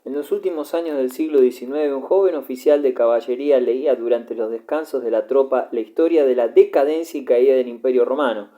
En los últimos años del siglo XIX, un joven oficial de caballería leía durante los descansos de la tropa la historia de la decadencia y caída del Imperio Romano,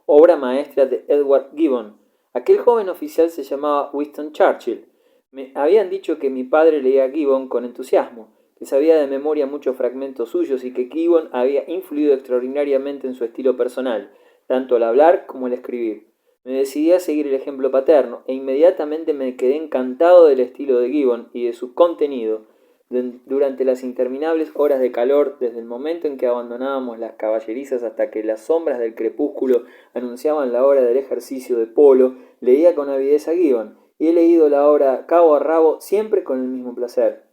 obra maestra de Edward Gibbon. Aquel joven oficial se llamaba Winston Churchill. Me habían dicho que mi padre leía Gibbon con entusiasmo, que sabía de memoria muchos fragmentos suyos y que Gibbon había influido extraordinariamente en su estilo personal, tanto al hablar como al escribir. Me decidí a seguir el ejemplo paterno e inmediatamente me quedé encantado del estilo de Gibbon y de su contenido. Durante las interminables horas de calor, desde el momento en que abandonábamos las caballerizas hasta que las sombras del crepúsculo anunciaban la hora del ejercicio de polo, leía con avidez a Gibbon, y he leído la obra cabo a rabo siempre con el mismo placer.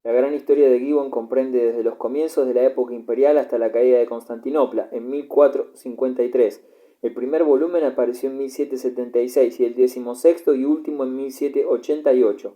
La gran historia de Gibbon comprende desde los comienzos de la época imperial hasta la caída de Constantinopla, en 1453. El primer volumen apareció en 1776 y el 16º y último en 1788.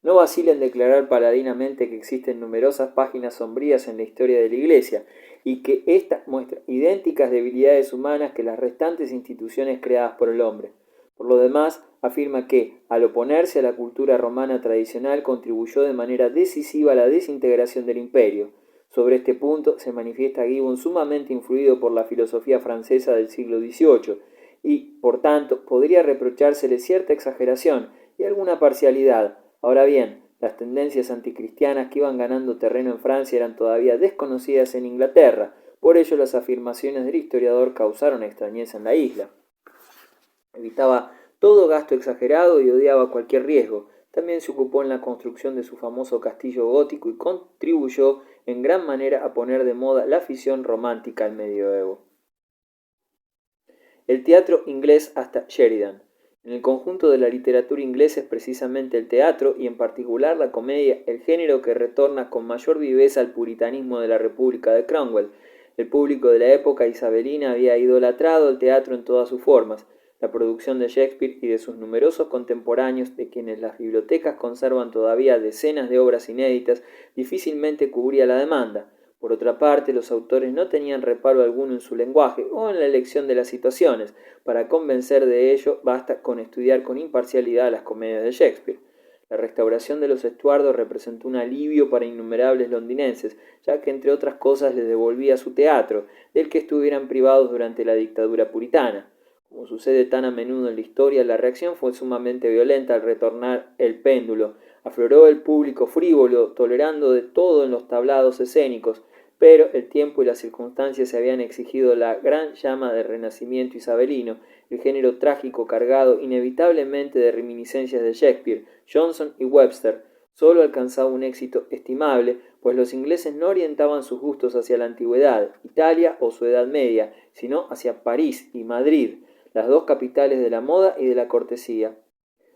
No vacila en declarar paladinamente que existen numerosas páginas sombrías en la historia de la Iglesia y que ésta muestra idénticas debilidades humanas que las restantes instituciones creadas por el hombre. Por lo demás, afirma que, al oponerse a la cultura romana tradicional, contribuyó de manera decisiva a la desintegración del imperio. Sobre este punto se manifiesta Gibbon sumamente influido por la filosofía francesa del siglo XVIII y, por tanto, podría reprochársele cierta exageración y alguna parcialidad. Ahora bien, las tendencias anticristianas que iban ganando terreno en Francia eran todavía desconocidas en Inglaterra, por ello las afirmaciones del historiador causaron extrañeza en la isla. Evitaba todo gasto exagerado y odiaba cualquier riesgo. También se ocupó en la construcción de su famoso castillo gótico y contribuyó en gran manera a poner de moda la afición romántica al medioevo. El teatro inglés hasta Sheridan. En el conjunto de la literatura inglesa es precisamente el teatro, y en particular la comedia, el género que retorna con mayor viveza al puritanismo de la República de Cromwell. El público de la época isabelina había idolatrado el teatro en todas sus formas. La producción de Shakespeare y de sus numerosos contemporáneos, de quienes las bibliotecas conservan todavía decenas de obras inéditas, difícilmente cubría la demanda. Por otra parte, los autores no tenían reparo alguno en su lenguaje o en la elección de las situaciones. Para convencer de ello, basta con estudiar con imparcialidad las comedias de Shakespeare. La restauración de los estuardos representó un alivio para innumerables londinenses, ya que entre otras cosas les devolvía su teatro, del que estuvieran privados durante la dictadura puritana. Como sucede tan a menudo en la historia, la reacción fue sumamente violenta al retornar el péndulo. Afloró el público frívolo, tolerando de todo en los tablados escénicos, pero el tiempo y las circunstancias se habían exigido la gran llama del renacimiento isabelino, el género trágico cargado inevitablemente de reminiscencias de Shakespeare, Johnson y Webster. Solo alcanzaba un éxito estimable, pues los ingleses no orientaban sus gustos hacia la antigüedad, Italia o su Edad Media, sino hacia París y Madrid, las dos capitales de la moda y de la cortesía.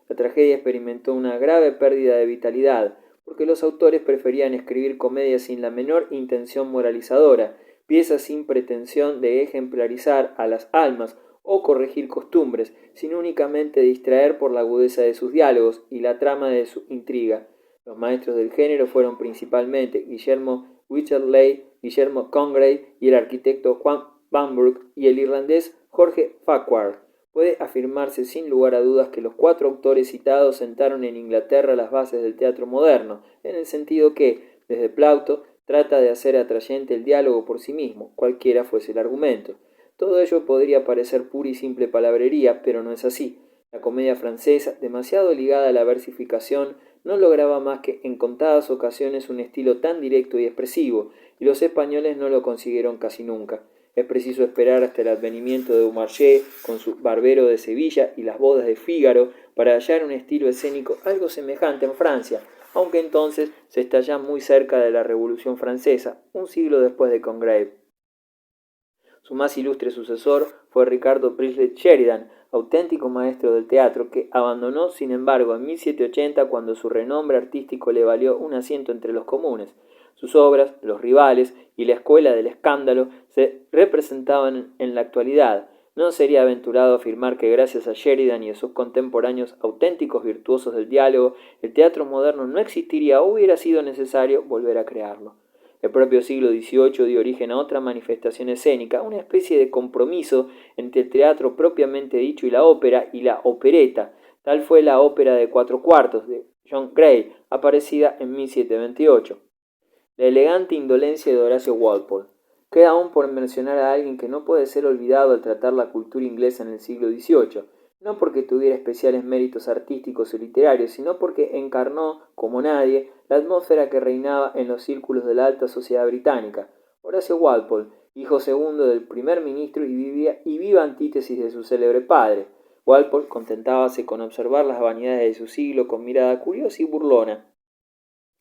La tragedia experimentó una grave pérdida de vitalidad, porque los autores preferían escribir comedias sin la menor intención moralizadora, piezas sin pretensión de ejemplarizar a las almas o corregir costumbres, sino únicamente distraer por la agudeza de sus diálogos y la trama de su intriga. Los maestros del género fueron principalmente Guillermo Wycherley, Guillermo Congreve y el arquitecto Juan Vanbrugh y el irlandés Jorge Farquhar. Puede afirmarse sin lugar a dudas que los cuatro autores citados sentaron en Inglaterra las bases del teatro moderno, en el sentido que, desde Plauto, trata de hacer atrayente el diálogo por sí mismo, cualquiera fuese el argumento. Todo ello podría parecer pura y simple palabrería, pero no es así. La comedia francesa, demasiado ligada a la versificación, no lograba más que en contadas ocasiones un estilo tan directo y expresivo, y los españoles no lo consiguieron casi nunca. Es preciso esperar hasta el advenimiento de Beaumarchais con su Barbero de Sevilla y las bodas de Fígaro para hallar un estilo escénico algo semejante en Francia, aunque entonces se está ya muy cerca de la Revolución Francesa, un siglo después de Congreve. Su más ilustre sucesor fue Ricardo Priestley Sheridan, auténtico maestro del teatro, que abandonó sin embargo en 1780 cuando su renombre artístico le valió un asiento entre los comunes. Sus obras, Los Rivales y La Escuela del Escándalo, se representaban en la actualidad. No sería aventurado afirmar que gracias a Sheridan y a sus contemporáneos auténticos virtuosos del diálogo, el teatro moderno no existiría o hubiera sido necesario volver a crearlo. El propio siglo XVIII dio origen a otra manifestación escénica, una especie de compromiso entre el teatro propiamente dicho y la ópera y la opereta. Tal fue la ópera de 4 cuartos de John Gray, aparecida en 1728. La elegante indolencia de Horacio Walpole. Queda aún por mencionar a alguien que no puede ser olvidado al tratar la cultura inglesa en el siglo XVIII, no porque tuviera especiales méritos artísticos o literarios, sino porque encarnó, como nadie, la atmósfera que reinaba en los círculos de la alta sociedad británica. Horacio Walpole, hijo segundo del primer ministro y viva antítesis de su célebre padre. Walpole contentábase con observar las vanidades de su siglo con mirada curiosa y burlona,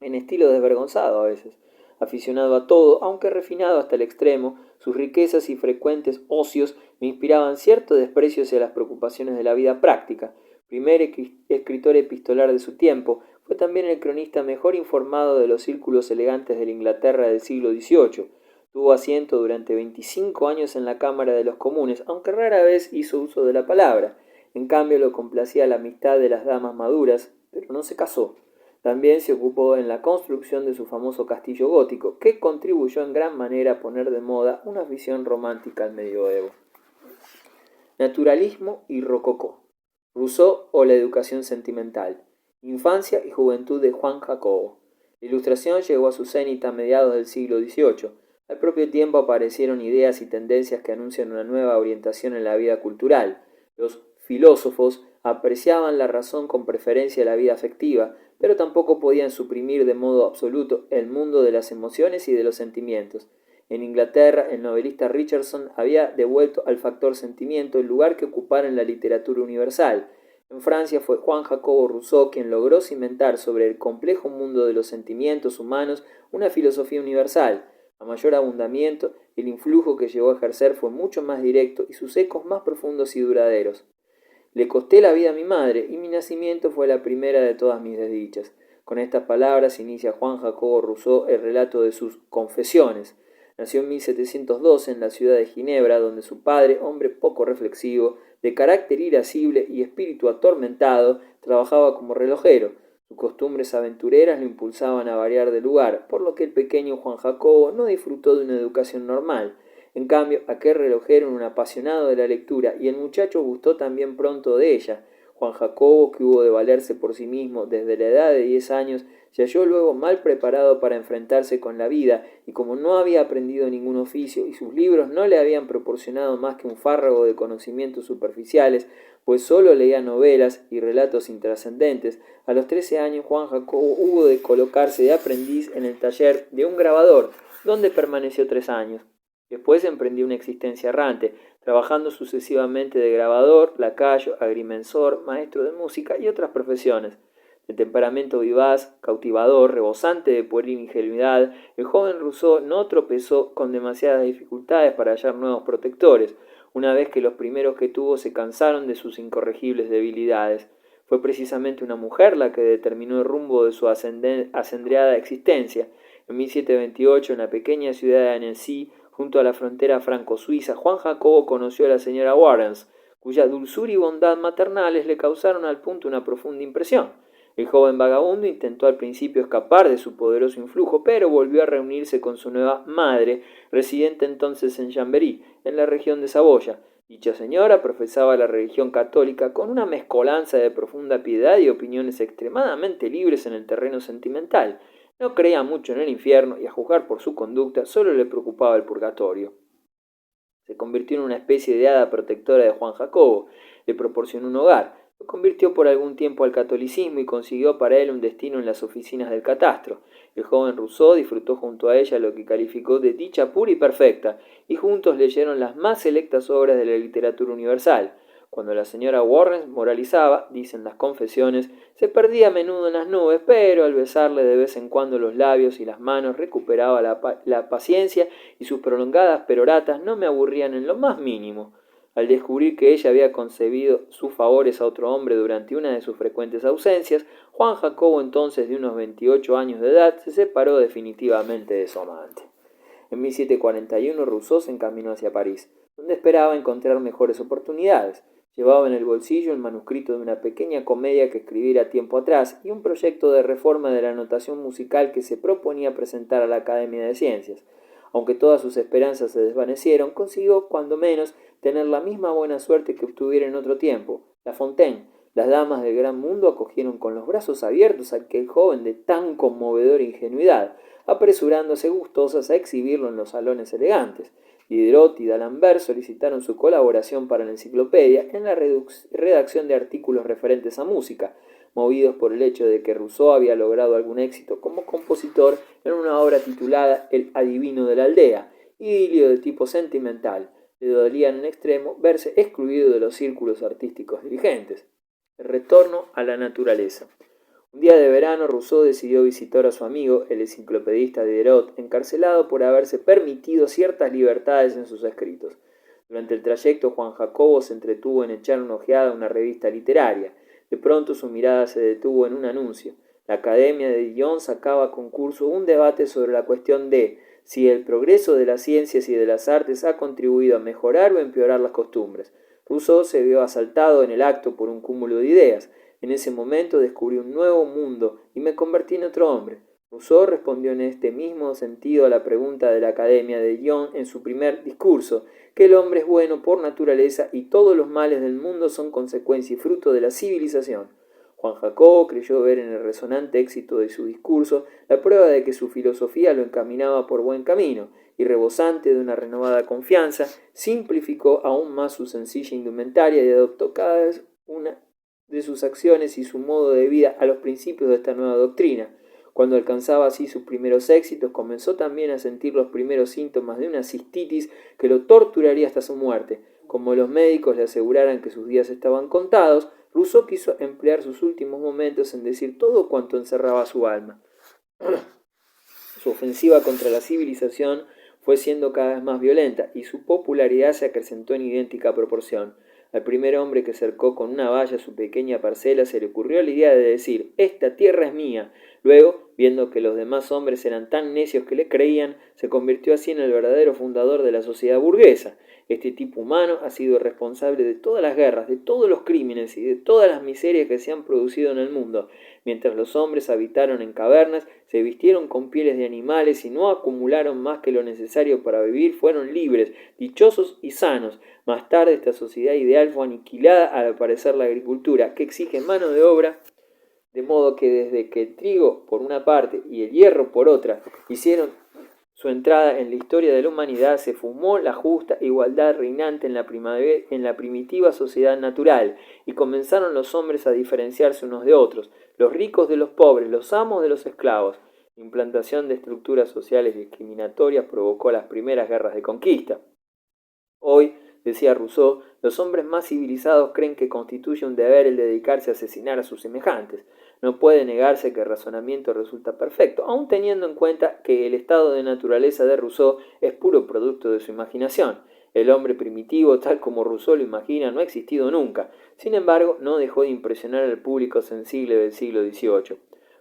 en estilo desvergonzado a veces. Aficionado a todo, aunque refinado hasta el extremo, sus riquezas y frecuentes ocios me inspiraban cierto desprecio hacia las preocupaciones de la vida práctica. Primer escritor epistolar de su tiempo, fue también el cronista mejor informado de los círculos elegantes de la Inglaterra del siglo XVIII. Tuvo asiento durante 25 años en la Cámara de los Comunes, aunque rara vez hizo uso de la palabra. En cambio, lo complacía la amistad de las damas maduras, pero no se casó. También se ocupó en la construcción de su famoso castillo gótico, que contribuyó en gran manera a poner de moda una visión romántica al medioevo. Naturalismo y rococó. Rousseau o la educación sentimental. Infancia y juventud de Juan Jacobo. La Ilustración llegó a su cenit a mediados del siglo XVIII. Al propio tiempo aparecieron ideas y tendencias que anuncian una nueva orientación en la vida cultural. Los filósofos apreciaban la razón con preferencia a la vida afectiva, pero tampoco podían suprimir de modo absoluto el mundo de las emociones y de los sentimientos. En Inglaterra, el novelista Richardson había devuelto al factor sentimiento el lugar que ocupara en la literatura universal. En Francia fue Juan Jacobo Rousseau quien logró cimentar sobre el complejo mundo de los sentimientos humanos una filosofía universal. A mayor abundamiento, el influjo que llegó a ejercer fue mucho más directo y sus ecos más profundos y duraderos. Le costé la vida a mi madre, y mi nacimiento fue la primera de todas mis desdichas. Con estas palabras inicia Juan Jacobo Rousseau el relato de sus Confesiones. Nació en 1712 en la ciudad de Ginebra, donde su padre, hombre poco reflexivo, de carácter irascible y espíritu atormentado, trabajaba como relojero. Sus costumbres aventureras lo impulsaban a variar de lugar, por lo que el pequeño Juan Jacobo no disfrutó de una educación normal. En cambio, aquel relojero era un apasionado de la lectura, y el muchacho gustó también pronto de ella. Juan Jacobo, que hubo de valerse por sí mismo desde la edad de 10 años, se halló luego mal preparado para enfrentarse con la vida, y como no había aprendido ningún oficio y sus libros no le habían proporcionado más que un fárrago de conocimientos superficiales, pues solo leía novelas y relatos intrascendentes, a los 13 años Juan Jacobo hubo de colocarse de aprendiz en el taller de un grabador, donde permaneció 3 años. Después emprendió una existencia errante, trabajando sucesivamente de grabador, lacayo, agrimensor, maestro de música y otras profesiones. De temperamento vivaz, cautivador, rebosante de pueril ingenuidad, el joven Rousseau no tropezó con demasiadas dificultades para hallar nuevos protectores, una vez que los primeros que tuvo se cansaron de sus incorregibles debilidades. Fue precisamente una mujer la que determinó el rumbo de su ascendriada existencia. En 1728, en la pequeña ciudad de Annecy, junto a la frontera franco-suiza, Juan Jacobo conoció a la señora Warrens, cuya dulzura y bondad maternales le causaron al punto una profunda impresión. El joven vagabundo intentó al principio escapar de su poderoso influjo, pero volvió a reunirse con su nueva madre, residente entonces en Chambéry, en la región de Saboya. Dicha señora profesaba la religión católica con una mezcolanza de profunda piedad y opiniones extremadamente libres en el terreno sentimental. No creía mucho en el infierno y, a juzgar por su conducta, solo le preocupaba el purgatorio. Se convirtió en una especie de hada protectora de Juan Jacobo, le proporcionó un hogar, lo convirtió por algún tiempo al catolicismo y consiguió para él un destino en las oficinas del catastro. El joven Rousseau disfrutó junto a ella lo que calificó de dicha pura y perfecta, y juntos leyeron las más selectas obras de la literatura universal. Cuando la señora Warren moralizaba, dicen las confesiones, se perdía a menudo en las nubes, pero al besarle de vez en cuando los labios y las manos recuperaba la paciencia y sus prolongadas peroratas no me aburrían en lo más mínimo. Al descubrir que ella había concedido sus favores a otro hombre durante una de sus frecuentes ausencias, Juan Jacobo, entonces de unos 28 años de edad, se separó definitivamente de su amante. En 1741 Rousseau se encaminó hacia París, donde esperaba encontrar mejores oportunidades. Llevaba en el bolsillo el manuscrito de una pequeña comedia que escribiera tiempo atrás y un proyecto de reforma de la notación musical que se proponía presentar a la Academia de Ciencias. Aunque todas sus esperanzas se desvanecieron, consiguió, cuando menos, tener la misma buena suerte que obtuviera en otro tiempo. La Fontaine, Las damas del gran mundo acogieron con los brazos abiertos a aquel joven de tan conmovedora ingenuidad, apresurándose gustosas a exhibirlo en los salones elegantes. Diderot y D'Alembert solicitaron su colaboración para la enciclopedia en la redacción de artículos referentes a música, movidos por el hecho de que Rousseau había logrado algún éxito como compositor en una obra titulada El adivino de la aldea, idilio de tipo sentimental. Le dolía en extremo verse excluido de los círculos artísticos dirigentes. El retorno a la naturaleza. Un día de verano, Rousseau decidió visitar a su amigo, el enciclopedista Diderot, encarcelado por haberse permitido ciertas libertades en sus escritos. Durante el trayecto, Juan Jacobo se entretuvo en echar una ojeada a una revista literaria. De pronto su mirada se detuvo en un anuncio. La Academia de Dijon sacaba a concurso un debate sobre la cuestión de si el progreso de las ciencias y de las artes ha contribuido a mejorar o empeorar las costumbres. Rousseau se vio asaltado en el acto por un cúmulo de ideas. En ese momento descubrí un nuevo mundo y me convertí en otro hombre. Rousseau respondió en este mismo sentido a la pregunta de la Academia de Dijon en su primer discurso, que el hombre es bueno por naturaleza y todos los males del mundo son consecuencia y fruto de la civilización. Juan Jacobo creyó ver en el resonante éxito de su discurso la prueba de que su filosofía lo encaminaba por buen camino, y rebosante de una renovada confianza, simplificó aún más su sencilla indumentaria y adoptó cada vez una de sus acciones y su modo de vida a los principios de esta nueva doctrina. Cuando alcanzaba así sus primeros éxitos, comenzó también a sentir los primeros síntomas de una cistitis que lo torturaría hasta su muerte. Como los médicos le aseguraran que sus días estaban contados, Rousseau quiso emplear sus últimos momentos en decir todo cuanto encerraba su alma. Su ofensiva contra la civilización fue siendo cada vez más violenta y su popularidad se acrecentó en idéntica proporción. Al primer hombre que cercó con una valla su pequeña parcela se le ocurrió la idea de decir «Esta tierra es mía». Luego, viendo que los demás hombres eran tan necios que le creían, se convirtió así en el verdadero fundador de la sociedad burguesa. Este tipo humano ha sido responsable de todas las guerras, de todos los crímenes y de todas las miserias que se han producido en el mundo. Mientras los hombres habitaron en cavernas, se vistieron con pieles de animales y no acumularon más que lo necesario para vivir, fueron libres, dichosos y sanos. Más tarde esta sociedad ideal fue aniquilada al aparecer la agricultura, que exige mano de obra, de modo que desde que el trigo por una parte y el hierro por otra hicieron su entrada en la historia de la humanidad, se fumó la justa igualdad reinante en la primitiva sociedad natural, y comenzaron los hombres a diferenciarse unos de otros, los ricos de los pobres, los amos de los esclavos. La implantación de estructuras sociales discriminatorias provocó las primeras guerras de conquista. Hoy, decía Rousseau, los hombres más civilizados creen que constituye un deber el dedicarse a asesinar a sus semejantes. No puede negarse que el razonamiento resulta perfecto, aun teniendo en cuenta que el estado de naturaleza de Rousseau es puro producto de su imaginación. El hombre primitivo, tal como Rousseau lo imagina, no ha existido nunca. Sin embargo, no dejó de impresionar al público sensible del siglo XVIII.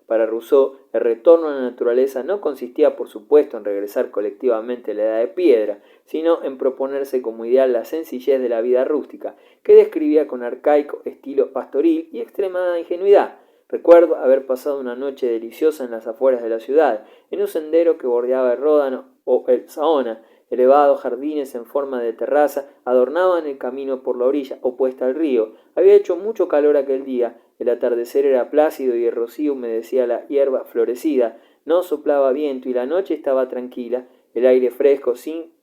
Para Rousseau, el retorno a la naturaleza no consistía, por supuesto, en regresar colectivamente a la edad de piedra, sino en proponerse como ideal la sencillez de la vida rústica, que describía con arcaico estilo pastoril y extremada ingenuidad. Recuerdo haber pasado una noche deliciosa en las afueras de la ciudad, en un sendero que bordeaba el Ródano o el Saona. Elevados jardines en forma de terraza adornaban el camino por la orilla opuesta al río. Había hecho mucho calor aquel día. El atardecer era plácido y el rocío humedecía la hierba florecida. No soplaba viento y la noche estaba tranquila. El aire fresco, sin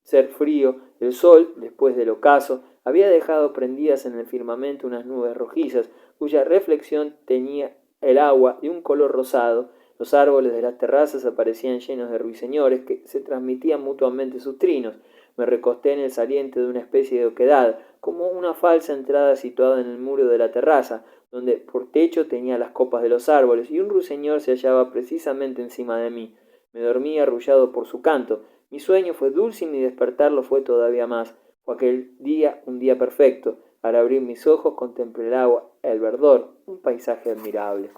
ser frío. El sol, después del ocaso, había dejado prendidas en el firmamento unas nubes rojizas, cuya reflexión teñía el agua de un color rosado. Los árboles de las terrazas aparecían llenos de ruiseñores que se transmitían mutuamente sus trinos. Me recosté en el saliente de una especie de oquedad, como una falsa entrada situada en el muro de la terraza, donde por techo tenía las copas de los árboles, y un ruiseñor se hallaba precisamente encima de mí. Me dormí arrullado por su canto. Mi sueño fue dulce y mi despertar lo fue todavía más. Fue aquel día un día perfecto. Al abrir mis ojos contemplé el agua, el verdor, un paisaje admirable.